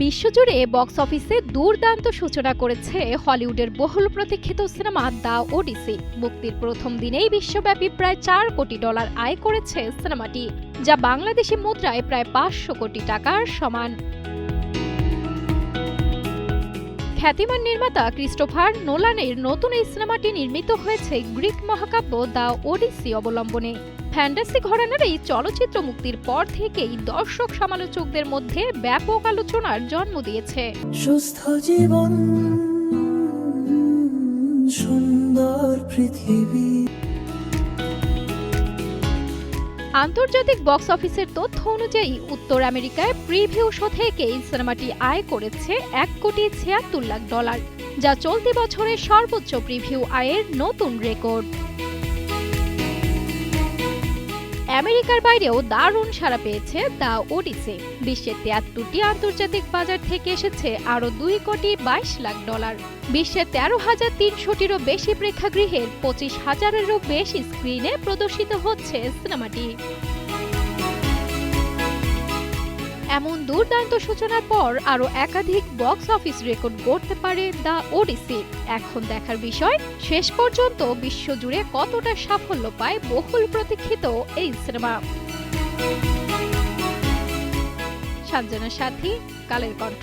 বিশ্বজুড়ে বক্স অফিসে দুর্দান্ত সূচনা করেছে হলিউডের বহুল প্রতীক্ষিত সিনেমা দ্য ওডিসি। মুক্তির প্রথম দিনেই বিশ্বব্যাপী প্রায় $4 কোটি আয় করেছে সিনেমাটি, যা বাংলাদেশি মুদ্রায় প্রায় 500 কোটি টাকার সমান। খ্যাতিমান নির্মাতা ক্রিস্টোফার নোলানের নতুন এই সিনেমাটি নির্মিত হয়েছে গ্রিক মহাকাব্য দ্য ওডিসি অবলম্বনে। ফ্যান্টাসি ঘরানার এই চলচ্চিত্র মুক্তির পর থেকেই দর্শক সমালোচকদের মধ্যে ব্যাপক আলোচনার জন্ম দিয়েছে। সুস্থ জীবন, সুন্দর পৃথিবী। আন্তর্জাতিক বক্স অফিসের তথ্য অনুযায়ী উত্তর আমেরিকায় প্রিভিউ শো থেকেই সিনেমাটি আয় করেছে $1,76,00,000, যা চলতি বছরের সর্বোচ্চ প্রিভিউ আয়ের নতুন রেকর্ড। আমেরিকার বাইরেও দারুণ সাড়া পেয়েছে দ্য ওডিসি। বিশ্বের 73টি আন্তর্জাতিক বাজার থেকে এসেছে আরও $2,22,00,000। বিশ্বের 13,300টিরও বেশি প্রেক্ষাগৃহের 25,000-এরও বেশি স্ক্রিনে প্রদর্শিত হচ্ছে সিনেমাটি। এমন দুর্দান্ত সূচনার পর আরও একাধিক বক্স অফিস রেকর্ড গড়তে পারে দ্য ওডিসি। এখন দেখার বিষয়, শেষ পর্যন্ত বিশ্বজুড়ে কতটা সাফল্য পায় বহুল প্রতীক্ষিত এই সিনেমা। সঞ্জনা সাথী, কালের কণ্ঠ।